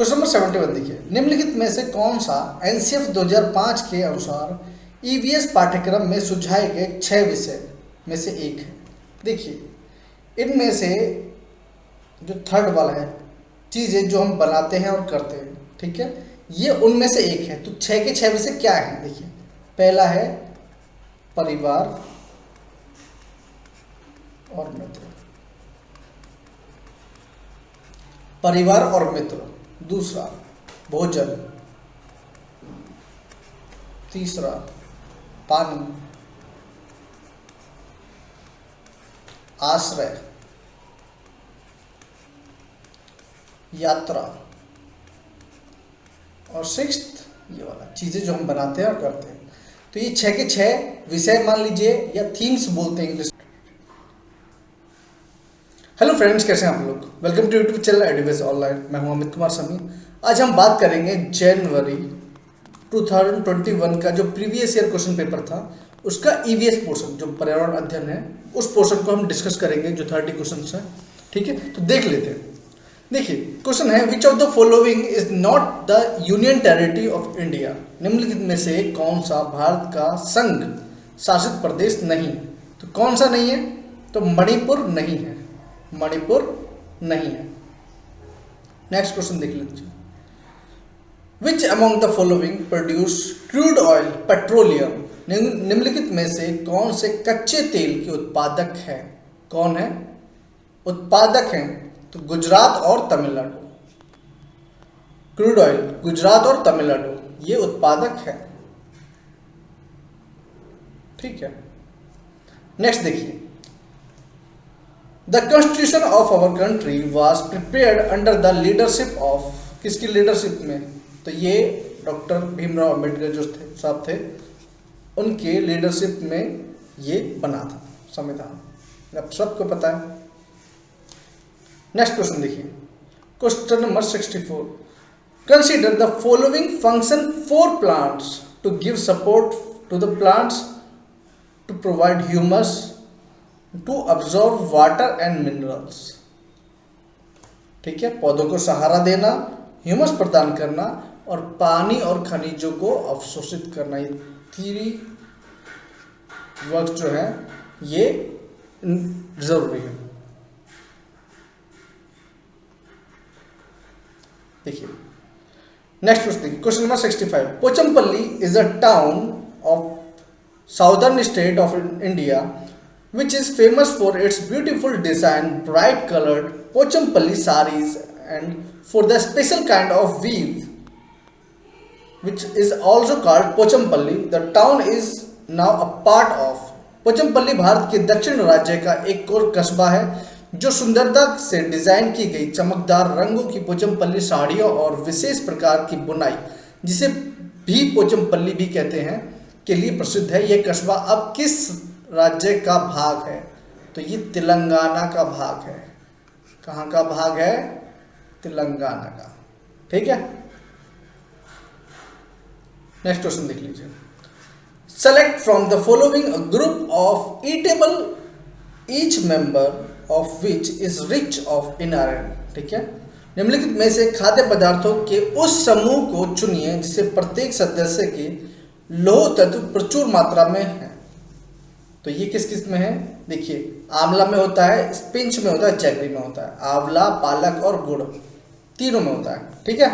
Question number 71 देखिए, निम्नलिखित में से कौन सा एनसीएफ 2005 के अनुसार ईवीएस पाठ्यक्रम में सुझाए गए 6 विषय में से एक है। देखिए इनमें से जो थर्ड वाला है, चीज़ें जो हम बनाते हैं और करते हैं, ठीक है, ये उनमें से एक है। तो 6 के 6 विषय क्या है? देखिए पहला है परिवार और मित्र, परिवार और मित्र। दूसरा भोजन, तीसरा पानी, आश्रय, यात्रा और सिक्स्थ ये वाला चीज़ें जो हम बनाते हैं और करते हैं। तो ये 6 के 6 विषय मान लीजिए, या थीम्स बोलते हैं इंग्लिश। हेलो फ्रेंड्स, कैसे हैं आप लोग? Welcome to YouTube channel Eduwace online. मैं हूं अमित कुमार समी। आज हम बात करेंगे जनवरी 2021 का जो प्रीवियस ईयर क्वेश्चन पेपर था उसका ईवीएस पोर्शन, जो पर्यावरण अध्ययन है, उस पोर्शन को हम डिस्कस करेंगे, जो 30 क्वेश्चन है। ठीक है, तो देख लेते हैं। देखिए क्वेश्चन है, which of the following is not the union territory of India? निम्नलिखित में से कौन सा भारत का संघ शासित प्रदेश नहीं? तो कौन सा नहीं है? तो मणिपुर नहीं है, मणिपुर नहीं है। नेक्स्ट क्वेश्चन देख लीजिए, which among the following produce crude oil petroleum? निम्नलिखित में से कौन से कच्चे तेल के उत्पादक है? कौन है उत्पादक हैं? तो गुजरात और तमिलनाडु। क्रूड ऑयल गुजरात और तमिलनाडु ये उत्पादक है। ठीक है, नेक्स्ट देखिए, the constitution of our country was prepared under the leadership of, किसकी लीडरशिप में? तो ये डॉक्टर भीमराव अंबेडकर जो थे साहब थे, उनके लीडरशिप में ये बना था संविधान। अब सबको पता है। नेक्स्ट क्वेश्चन देखिए, question number 64, consider the following function for plants to give support to the plants, to provide humus, to absorb water and minerals. ठीक है, पौधों को सहारा देना, ह्यूमस प्रदान करना और पानी और खनिजों को अवशोषित करना। ये तीन वर्क जो है ये जरूरी है। देखिए नेक्स्ट क्वेश्चन देखिए, question number 65, Pochampally is a town of southern state of India which is famous for its beautiful design, bright colored Pochampalli sarees and for the special kind of weave which is also called Pochampalli. The town is now a part of Pochampalli Bharat के दक्षिण राज्य का एक और कस्बा है जो सुंदरता से डिजाइन की गई चमकदार रंगों की पोचमपल्ली साड़ियों और विशेष प्रकार की बुनाई, जिसे भी पोचमपल्ली भी कहते हैं, के लिए प्रसिद्ध है। यह कस्बा अब किस राज्य का भाग है? तो ये तेलंगाना का भाग है। कहाँ का भाग है? तेलंगाना का। ठीक है, नेक्स्ट क्वेश्चन देख लीजिए, select from the following a group of eatable each member of which is rich of in iron. ठीक है, निम्नलिखित में से खाद्य पदार्थों के उस समूह को चुनिए जिसे प्रत्येक सदस्य के लौह तत्व प्रचुर मात्रा में है। तो ये किस किस में है? देखिए आंवला में होता है, स्पिंच में होता है, जैगरी में होता है। आंवला, पालक और गुड़ तीनों में होता है। ठीक है,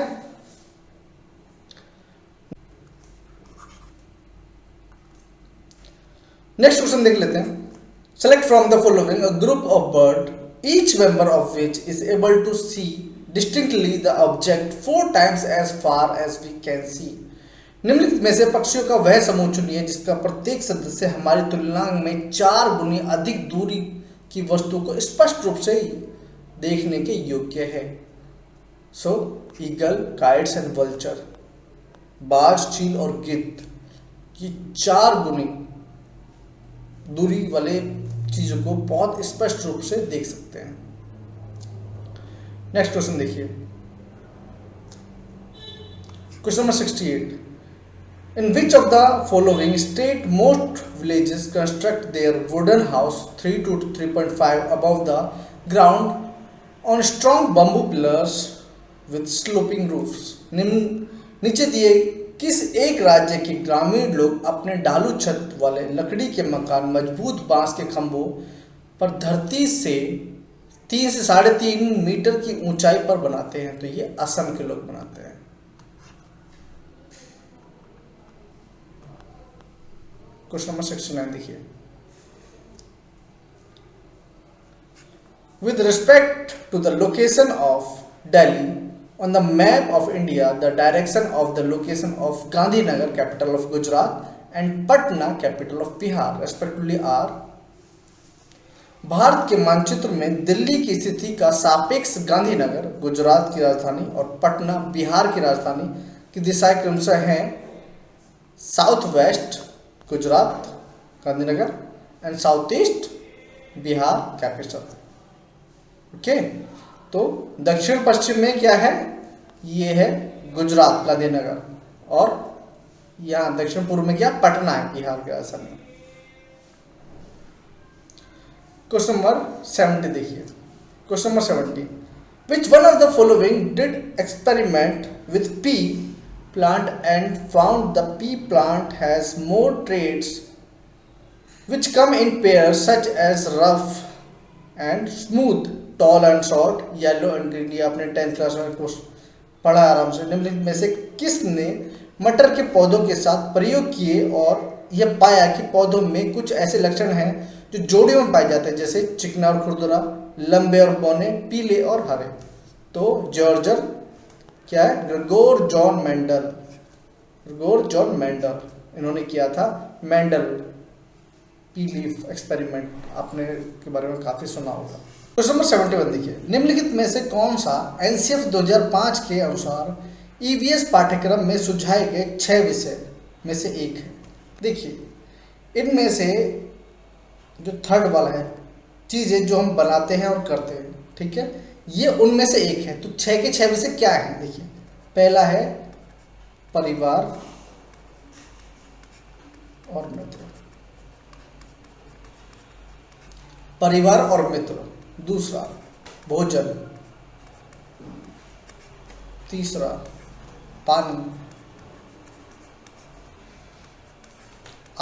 नेक्स्ट क्वेश्चन देख लेते हैं, select from the following a group of bird each member of which is able to see distinctly the object 4 times as far as we can see. निम्नलिखित में से पक्षियों का वह समूह चुनिए जिसका प्रत्येक सदस्य हमारी तुलना में 4 गुनी अधिक दूरी की वस्तु को स्पष्ट रूप से देखने के योग्य है। सो ईगल, काइट्स एंड वल्चर, बाज, चील और गिद्ध, ये 4 गुनी दूरी वाले चीजों को बहुत स्पष्ट रूप से देख सकते हैं। नेक्स्ट क्वेश्चन देखिए, question number 68, in which of the following state most villages construct their wooden house 3 to 3.5 above the ground on strong bamboo pillars with sloping roofs. नीचे दिए किस एक राज्य के ग्रामीण लोग अपने ढालू छत वाले लकड़ी के मकान मजबूत बांस के खंभों पर धरती से 3 से 3.5 मीटर की ऊंचाई पर बनाते हैं? तो ये असम के लोग बनाते हैं। क्वेश्चन नंबर 69 देखिए। With respect to the location of Delhi on the map of India, the direction of the location of Gandhinagar, capital of Gujarat, and Patna, capital of Bihar, respectively are। Bharat के मानचित्र में दिल्ली की स्थिति का सापेक्ष गांधीनगर गुजरात की राजधानी और पटना बिहार की राजधानी की दिशाएं क्रमशः हैं south west Gujarat Gandhinagar and south east Bihar capital. Okay, तो दक्षिण पश्चिम में क्या है? ये है गुजरात गांधीनगर और यहाँ दक्षिण पूर्व में क्या? पटना है बिहार के राजधानी। क्वेश्चन नंबर 70 देखिए। Question number 70, which one of the following did experiment with P plant and found the pea plant has more traits which come in pairs such as rough and smooth, tall and short, yellow and green। ये आपने 10th class में पढ़ा आराम से। निम्नलिखित में से किसने मटर के पौधों के साथ प्रयोग किए और यह पाया कि पौधों में कुछ ऐसे लक्षण हैं जो जोड़ियों में पाए जाते हैं, जैसे चिकना और खुरदुरा, लंबे और बौने, पीले और हरे? तो जॉर्जर क्या है? ग्रेगोर जॉन मेंडल इन्होंने किया था मेंडल पी लीफ एक्सपेरिमेंट, आपने के बारे में काफी सुना होगा। क्वेश्चन नंबर 71 देखिए। निम्नलिखित में से कौन सा एनसीएफ 2005 के अनुसार ईवीएस पाठ्यक्रम में सुझाए गए 6 विषय में से एक है? देखिए इनमें से जो थर्ड वाला है, चीजें जो हम बनाते हैं और करते हैं, ठीक है, ये उनमें से एक है। तो 6 के 6 विषय क्या है? देखिए पहला है परिवार और मित्र, परिवार और मित्र। दूसरा भोजन, तीसरा पानी,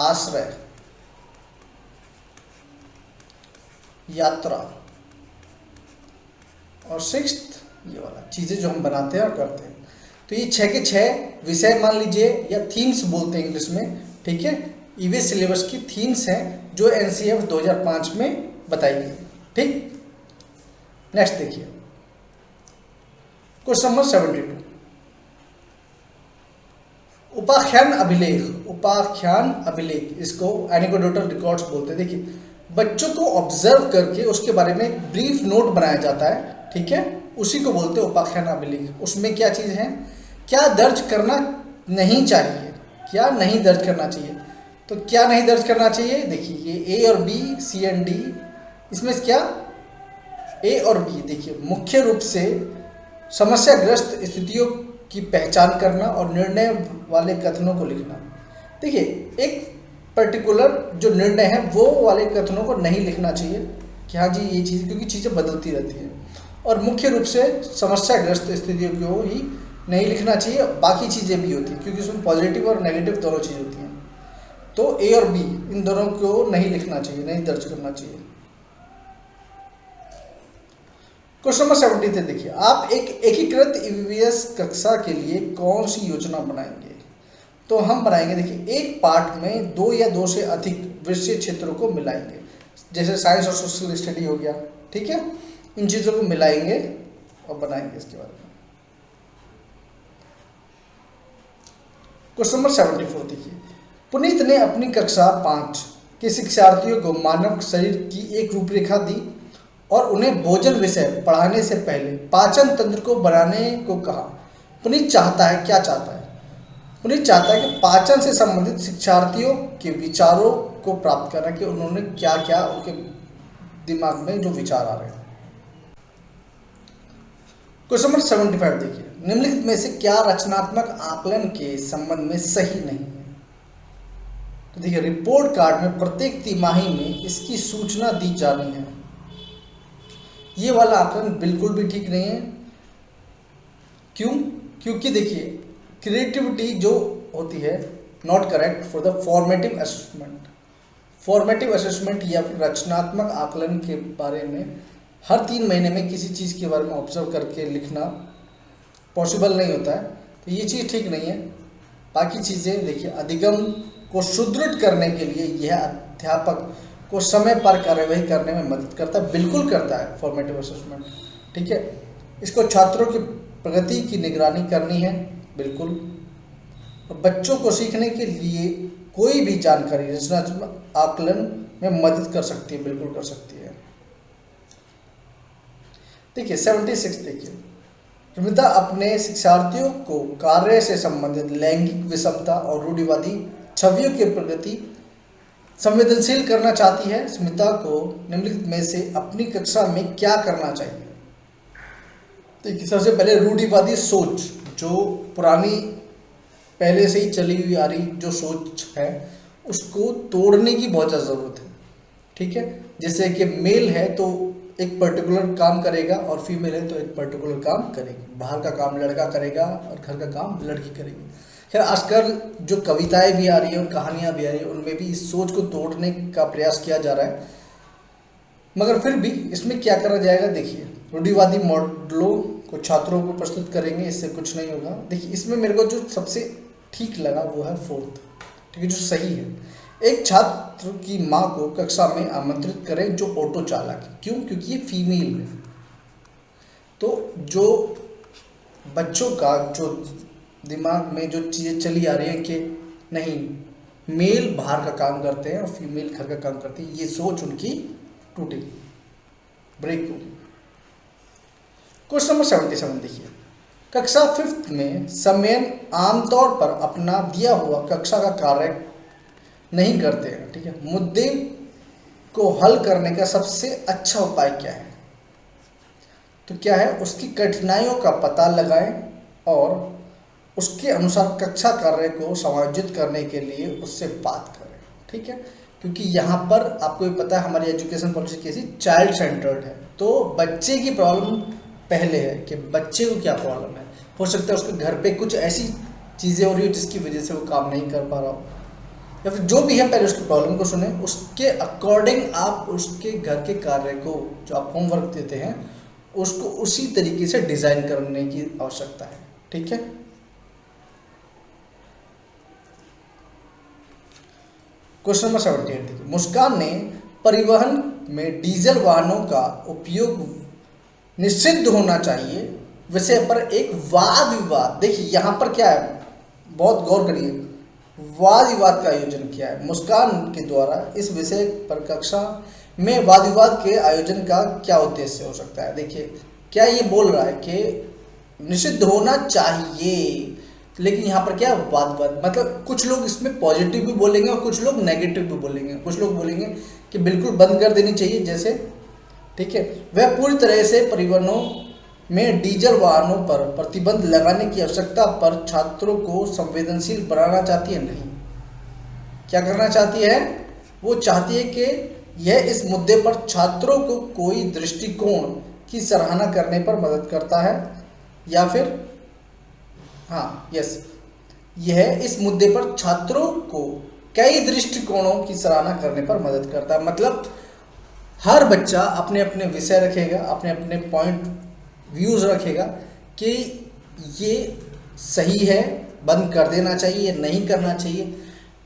आश्रय, यात्रा और सिक्स्थ ये वाला चीजें जो हम बनाते हैं और करते हैं। तो ये 6 के 6 विषय मान लीजिए, या थीम्स बोलते हैं इंग्लिश में, ठीक है, ईवीएस सिलेबस की थीम्स हैं जो एनसीएफ 2005 में बताई गई। ठीक, नेक्स्ट देखिए क्वेश्चन नंबर 72, उपाख्यान अभिलेख, इसको एनेक्डोटल रिकॉर्ड्स बोलते हैं। देखिए बच्चों को ऑब्जर्व करके उसके बारे में एक ब्रीफ नोट बनाया जाता है, ठीक है, उसी को बोलते हैं उपाख्यान अभिलेख। उसमें क्या चीज़ है, क्या दर्ज करना नहीं चाहिए, क्या नहीं दर्ज करना चाहिए। तो क्या नहीं दर्ज करना चाहिए? देखिए ये ए और बी, सी एंड डी, इसमें क्या ए और बी, देखिए मुख्य रूप से समस्याग्रस्त स्थितियों की पहचान करना और निर्णय वाले कथनों को लिखना। देखिए एक पर्टिकुलर जो निर्णय है वो वाले कथनों को नहीं लिखना चाहिए कि हाँ जी ये चीज़, क्योंकि चीज़ें बदलती रहती हैं, और मुख्य रूप से समस्याग्रस्त स्थितियों को ही नहीं लिखना चाहिए। बाकी चीज़ें भी होती हैं क्योंकि उसमें पॉजिटिव और नेगेटिव दोनों चीज़ होती हैं। तो ए और बी इन दोनों को नहीं लिखना चाहिए, नहीं दर्ज करना चाहिए। क्वेश्चन नंबर 73 देखिए, आप एक एकीकृत ईवीएस कक्षा के लिए कौन सी योजना बनाएंगे? तो हम बनाएंगे, देखिए एक पार्ट में 2 या 2 से अधिक विषय क्षेत्रों को मिलाएंगे, जैसे साइंस और सोशल स्टडी हो गया, ठीक है, इन चीज़ों को मिलाएंगे और बनाएंगे इसके बारे में। क्वेश्चन नंबर 74 देखिए, पुनीत ने अपनी कक्षा 5 के शिक्षार्थियों को मानव शरीर की एक रूपरेखा दी और उन्हें भोजन विषय पढ़ाने से पहले पाचन तंत्र को बनाने को कहा। पुनीत चाहता है, क्या चाहता है? पुनीत चाहता है कि पाचन से संबंधित शिक्षार्थियों के विचारों को प्राप्त करना, कि उन्होंने क्या क्या उनके दिमाग में जो विचार आ रहे हैं। क्वेश्चन नंबर 75 देखिए, निम्नलिखित में से क्या रचनात्मक आकलन के संबंध में सही नहीं है? तो देखिए रिपोर्ट कार्ड में प्रत्येक तिमाही में इसकी सूचना दी जानी है। ये वाला आकलन बिल्कुल भी ठीक नहीं है। क्यों? क्योंकि देखिए क्रिएटिविटी जो होती है not correct for the formative assessment. Formative assessment या फिर रचनात्मक आकलन के बारे में हर 3 महीने में किसी चीज़ के बारे में ऑब्जर्व करके लिखना पॉसिबल नहीं होता है, तो ये चीज़ ठीक नहीं है। बाकी चीज़ें देखिए, अधिगम को सुदृढ़ करने के लिए यह अध्यापक को समय पर कार्यवाही करने में मदद करता है, बिल्कुल करता है फॉर्मेटिव असेसमेंट, ठीक है। इसको छात्रों की प्रगति की निगरानी करनी है, बिल्कुल। और बच्चों को सीखने के लिए कोई भी जानकारी रचनात्मक आकलन में मदद कर सकती है, बिल्कुल कर सकती है। देखिए 76 देखिए, स्मिता अपने शिक्षार्थियों को कार्य से संबंधित लैंगिक विषमता और रूढ़िवादी छवियों के प्रति संवेदनशील करना चाहती है। स्मिता को निम्नलिखित में से अपनी कक्षा में क्या करना चाहिए? देखिए सबसे पहले रूढ़िवादी सोच, जो पुरानी पहले से ही चली हुई आ रही जो सोच है, उसको तोड़ने की बहुत ज़्यादा ज़रूरत है, ठीक है। जैसे कि मेल है तो एक पर्टिकुलर काम करेगा और फीमेल है तो एक पर्टिकुलर काम करेगी। बाहर का काम लड़का करेगा और घर का काम लड़की करेगी। खैर आजकल जो कविताएं भी आ रही हैं और कहानियां भी आ रही हैं, उनमें भी इस सोच को तोड़ने का प्रयास किया जा रहा है। मगर फिर भी इसमें क्या करा जाएगा? देखिए रूढ़िवादी मॉडलों को छात्रों को प्रस्तुत करेंगे, इससे कुछ नहीं होगा। देखिए इसमें मेरे को जो सबसे ठीक लगा वो है 4th, ठीक है, जो सही है। एक छात्र की माँ को कक्षा में आमंत्रित करें जो ऑटो चालक है। क्यों? क्योंकि ये फीमेल है। तो जो बच्चों का जो दिमाग में जो चीज़ें चली आ रही हैं कि नहीं मेल बाहर का काम करते हैं और फीमेल घर का काम करती है, ये सोच उनकी टूटेगी, ब्रेक होगी। क्वेश्चन नंबर 77 देखिए, कक्षा 5th में समयन आमतौर पर अपना दिया हुआ कक्षा का कार्य नहीं करते हैं, ठीक है। मुद्दे को हल करने का सबसे अच्छा उपाय क्या है? तो क्या है? उसकी कठिनाइयों का पता लगाएं और उसके अनुसार कक्षा कार्य को समायोजित करने के लिए उससे बात करें, ठीक है। क्योंकि यहाँ पर आपको भी पता है हमारी एजुकेशन पॉलिसी कैसी चाइल्ड सेंटर्ड है, तो बच्चे की प्रॉब्लम पहले है कि बच्चे को क्या प्रॉब्लम है। हो सकता है उसके घर पे कुछ ऐसी चीज़ें हो रही हो जिसकी वजह से वो काम नहीं कर पा रहा हो, या फिर जो भी है पहले उसकी प्रॉब्लम को सुने, उसके अकॉर्डिंग आप उसके घर के कार्य को जो आप होमवर्क देते हैं उसको उसी तरीके से डिज़ाइन करने की आवश्यकता है, ठीक है। क्वेश्चन नंबर 78 देखिए, मुस्कान ने परिवहन में डीजल वाहनों का उपयोग निषिद्ध होना चाहिए विषय पर एक वाद विवाद। देखिए यहाँ पर क्या है, बहुत गौर करिए, वाद विवाद का आयोजन किया है मुस्कान के द्वारा। इस विषय पर कक्षा में वाद विवाद के आयोजन का क्या उद्देश्य हो सकता है? देखिए क्या ये बोल रहा है कि निषिद्ध होना चाहिए, लेकिन यहाँ पर क्या वाद विवाद, मतलब कुछ लोग इसमें पॉजिटिव भी बोलेंगे और कुछ लोग नेगेटिव भी बोलेंगे। कुछ लोग बोलेंगे कि बिल्कुल बंद कर देनी चाहिए जैसे, ठीक है। वह पूरी तरह से परिवहनों में डीजल वाहनों पर प्रतिबंध लगाने की आवश्यकता पर छात्रों को संवेदनशील बनाना चाहती है। नहीं, क्या करना चाहती है? वो चाहती है कि यह इस मुद्दे पर छात्रों को कोई दृष्टिकोण की सराहना करने पर मदद करता है, या फिर यह इस मुद्दे पर छात्रों को कई दृष्टिकोणों की सराहना करने पर मदद करता है। मतलब हर बच्चा अपने अपने विषय रखेगा, अपने अपने पॉइंट व्यूज़ रखेगा कि ये सही है, बंद कर देना चाहिए, नहीं करना चाहिए,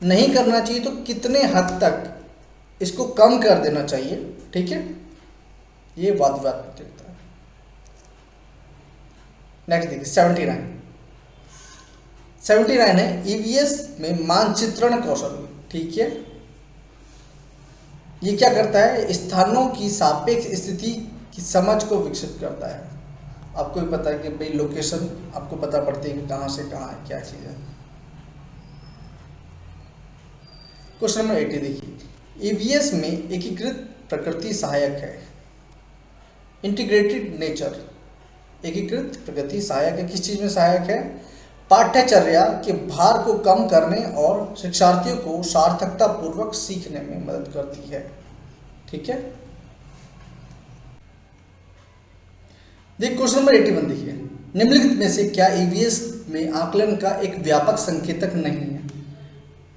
नहीं करना चाहिए तो कितने हद तक इसको कम कर देना चाहिए, ठीक है। ये वाद विवाद प्रतियोगिता है। नेक्स्ट देखिए 79 है ईवीएस में मानचित्रण कौशल, ठीक है। ये क्या करता है? स्थानों की सापेक्ष स्थिति की समझ को विकसित करता है। आपको भी पता है कि भाई लोकेशन आपको पता पड़ती है कि कहाँ से कहाँ है, क्या चीज़ है। क्वेश्चन नंबर 80 देखिए, ईवीएस में एकीकृत प्रकृति सहायक है। इंटीग्रेटेड नेचर, एकीकृत प्रकृति सहायक है। किस चीज़ में सहायक है? पाठ्यचर्या के भार को कम करने और शिक्षार्थियों को सार्थकता पूर्वक सीखने में मदद करती है, ठीक है। देखिए क्वेश्चन नंबर 81 देखिए, निम्नलिखित में से क्या ईवीएस में आकलन का एक व्यापक संकेतक नहीं है?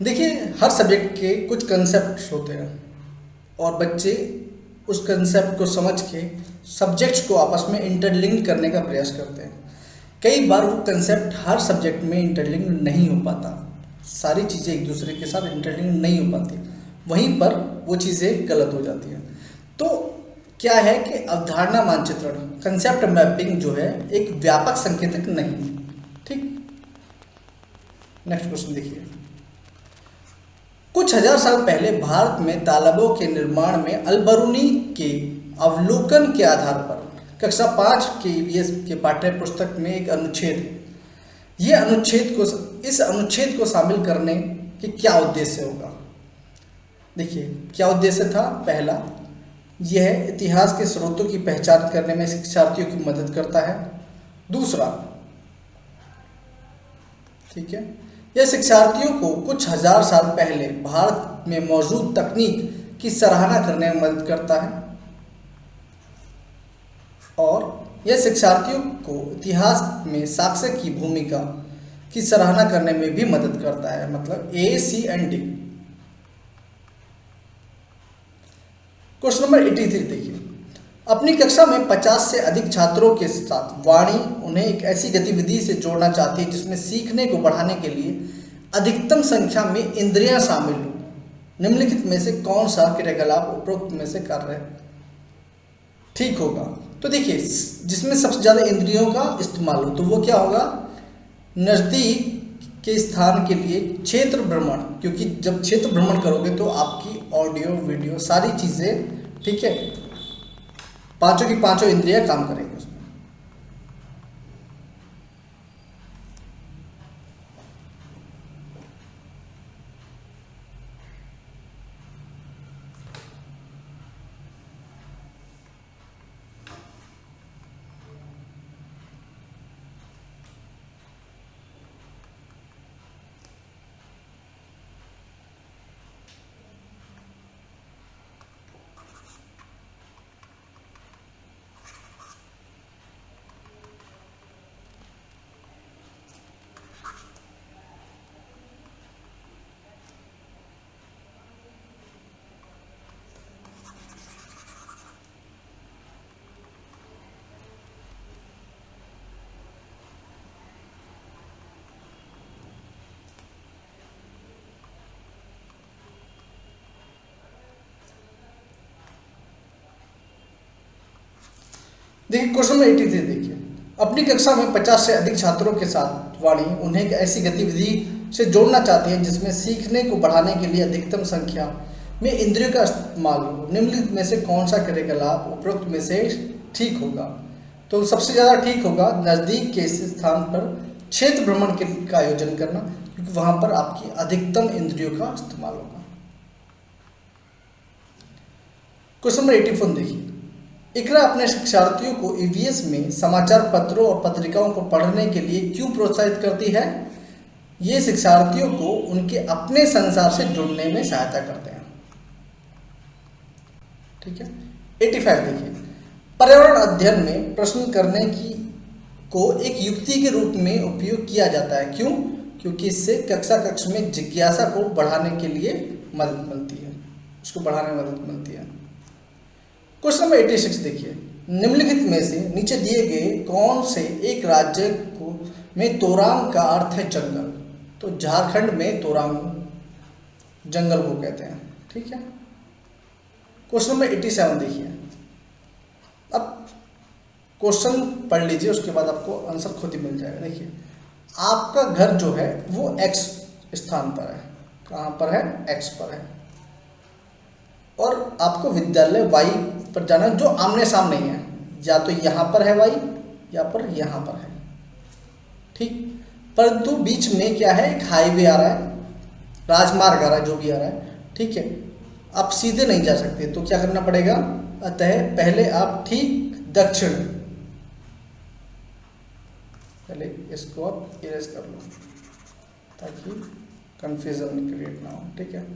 देखिए, हर सब्जेक्ट के कुछ कंसेप्ट होते हैं और बच्चे उस कंसेप्ट को समझ के सब्जेक्ट्स को आपस में इंटरलिंक करने का प्रयास करते हैं। कई बार वो कंसेप्ट हर सब्जेक्ट में इंटरलिंक नहीं हो पाता, सारी चीज़ें एक दूसरे के साथ इंटरलिंक नहीं हो पाती, वहीं पर वो चीज़ें गलत हो जाती हैं। तो क्या है कि अवधारणा मानचित्रण, कंसेप्ट मैपिंग जो है एक व्यापक संकेतक नहीं है। ठीक, नेक्स्ट क्वेश्चन देखिए। कुछ हजार साल पहले भारत में तालाबों के निर्माण में अल-बरूनी के अवलोकन के आधार पर कक्षा 5 के ईवीएस के पाठ्य पुस्तक में एक अनुच्छेद है। इस अनुच्छेद को शामिल करने के क्या उद्देश्य होगा? देखिए, क्या उद्देश्य था? पहला, यह इतिहास के स्रोतों की पहचान करने में शिक्षार्थियों की मदद करता है। दूसरा, ठीक है, यह शिक्षार्थियों को कुछ हजार साल पहले भारत में मौजूद तकनीक की सराहना करने में मदद करता है। और यह शिक्षार्थियों को इतिहास में साक्ष्य की भूमिका की सराहना करने में भी मदद करता है। मतलब ए, सी एंड डी। क्वेश्चन नंबर 83 देखिए। अपनी कक्षा में 50 से अधिक छात्रों के साथ वाणी उन्हें एक ऐसी गतिविधि से जोड़ना चाहती है जिसमें सीखने को बढ़ाने के लिए अधिकतम संख्या में इंद्रियां शामिल हो। निम्नलिखित में से कौन सा क्रियाकलाप उपरोक्त में से कार्य ठीक होगा? तो देखिए, जिसमें सबसे ज़्यादा इंद्रियों का इस्तेमाल हो तो वो क्या होगा? नज़दीक के स्थान के लिए क्षेत्र भ्रमण, क्योंकि जब क्षेत्र भ्रमण करोगे तो आपकी ऑडियो वीडियो सारी चीज़ें, ठीक है, पांचों की पांचों इंद्रियां काम करेंगी उसमें। देखिए, क्वेश्चन नंबर 83 देखिए। अपनी कक्षा में 50 से अधिक छात्रों के साथ वाणी उन्हें एक ऐसी गतिविधि से जोड़ना चाहती है जिसमें सीखने को बढ़ाने के लिए अधिकतम संख्या में इंद्रियों का इस्तेमाल हो। निम्नलिखित में से कौन सा क्रियाकलाप उपरोक्त में से ठीक होगा? तो सबसे ज़्यादा ठीक होगा नज़दीक के स्थान पर क्षेत्र भ्रमण का आयोजन करना, क्योंकि वहाँ पर आपकी अधिकतम इंद्रियों का इस्तेमाल होगा। क्वेश्चन नंबर 84 देखिए। इकरा अपने शिक्षार्थियों को ईवीएस में समाचार पत्रों और पत्रिकाओं को पढ़ने के लिए क्यों प्रोत्साहित करती है? ये शिक्षार्थियों को उनके अपने संसार से जुड़ने में सहायता करते हैं। ठीक है, 85 देखिए। पर्यावरण अध्ययन में प्रश्न करने को एक युक्ति के रूप में उपयोग किया जाता है। क्यों? क्योंकि इससे कक्ष में जिज्ञासा को बढ़ाने के लिए मदद मिलती है, उसको बढ़ाने में मदद मिलती है। क्वेश्चन नंबर 86 देखिए। निम्नलिखित में से नीचे दिए गए कौन से एक राज्य में तोरांग का अर्थ है जंगल? तो झारखंड में तोरांग जंगल को कहते हैं। ठीक है। क्वेश्चन नंबर 87 देखिए। अब क्वेश्चन पढ़ लीजिए, उसके बाद आपको आंसर खुद ही मिल जाएगा। देखिए, आपका घर जो है वो एक्स स्थान पर है। कहाँ पर है? एक्स पर है। और आपको विद्यालय वाई पर जाना, जो आमने सामने है, या तो यहाँ पर है वाई या पर यहाँ पर है। ठीक, परंतु बीच में क्या है? एक हाईवे आ रहा है, राजमार्ग आ रहा है, जो भी आ रहा है। ठीक है, आप सीधे नहीं जा सकते, तो क्या करना पड़ेगा? अतः पहले आप ठीक दक्षिण, पहले इसको आप इरेज कर लो ताकि कंफ्यूजन क्रिएट ना हो। ठीक है,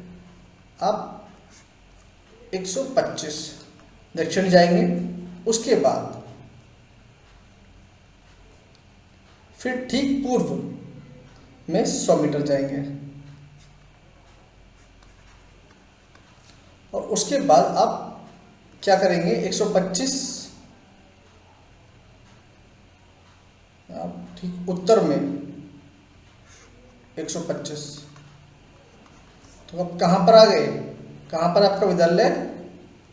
आप 125 दक्षिण जाएंगे, उसके बाद फिर ठीक पूर्व में 100 मीटर जाएंगे और उसके बाद आप क्या करेंगे 125 आप ठीक उत्तर में 125। तो अब कहाँ पर आ गए, कहाँ पर आपका विद्यालय,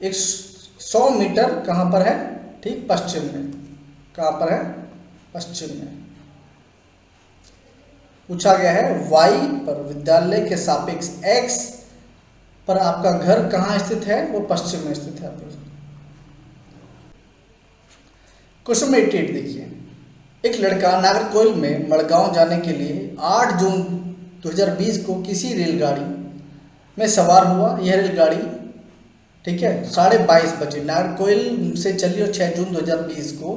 100 मीटर कहाँ पर है, ठीक पश्चिम में। कहाँ पर है, पश्चिम में। पूछा गया है y पर विद्यालय के सापेक्ष x पर आपका घर कहाँ स्थित है, वो पश्चिम में स्थित है। क्वेश्चन नंबर 88 देखिए, एक लड़का नागरकोइल में मड़गांव जाने के लिए 8 जून 2020 को किसी रेलगाड़ी में सवार हुआ। यह रेलगाड़ी ठीक है 22:30 बजे नागरकोइल से चली और 6 जून 2020 को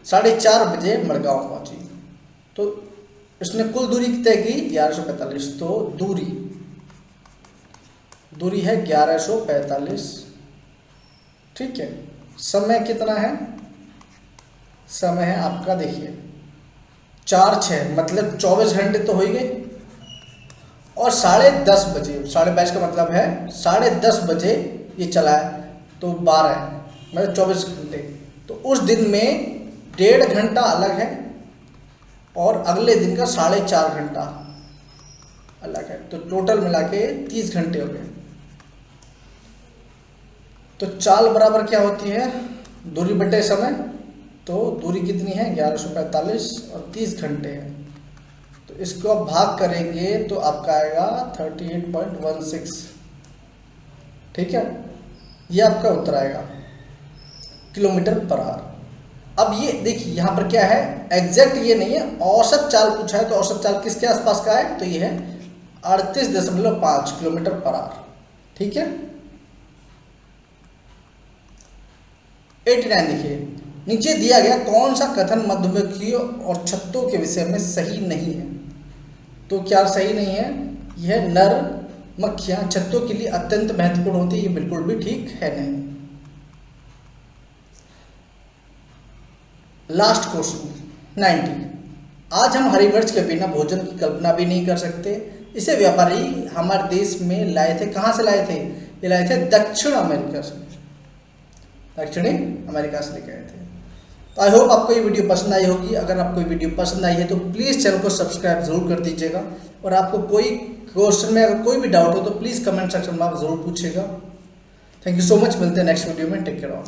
4:30 बजे मड़गांव पहुंची। तो इसने कुल दूरी तय की 1145। तो दूरी है 1145, ठीक है। समय कितना है, समय है आपका देखिए 4-6 मतलब 24 घंटे तो हो ही गए। और 10:30 बजे, 22:30 का मतलब है 10:30 बजे ये चला है, तो 12 मतलब 24 घंटे। तो उस दिन में 1.5 घंटा अलग है और अगले दिन का 4.5 घंटा अलग है। तो टोटल मिला के 30 घंटे हो गए। तो चाल बराबर क्या होती है, दूरी बटे समय। तो दूरी कितनी है 1145 और 30 घंटे है। तो इसको आप भाग करेंगे तो आपका आएगा 38.16, ठीक है। ये आपका उत्तर आएगा किलोमीटर पर आवर। अब ये देखिए यहाँ पर क्या है, एग्जैक्ट ये नहीं है, औसत चाल पूछा है। तो औसत चाल किसके आसपास का है, तो ये है 38.5 किलोमीटर पर आवर, ठीक है। 89 देखिए, नीचे दिया गया कौन सा कथन मधुमक्खियों और छत्तों के विषय में सही नहीं है। तो क्या सही नहीं है, यह नर मक्खियां छत्तों के लिए अत्यंत महत्वपूर्ण होती है, ये बिल्कुल भी ठीक है नहीं। लास्ट क्वेश्चन 90, आज हम हरी मिर्च के बिना भोजन की कल्पना भी नहीं कर सकते। इसे व्यापारी हमारे देश में लाए थे, कहाँ से लाए थे, ये लाए थे दक्षिण अमेरिका से, दक्षिणी अमेरिका से लेकर आए थे। तो आई होप आपको ये वीडियो पसंद आई होगी। अगर आपको ये वीडियो पसंद आई है तो प्लीज़ चैनल को सब्सक्राइब जरूर कर दीजिएगा। और आपको कोई क्वेश्चन में अगर कोई भी डाउट हो तो प्लीज़ कमेंट सेक्शन में आप जरूर पूछिएगा। थैंक यू सो मच, मिलते हैं नेक्स्ट वीडियो में। Take care all.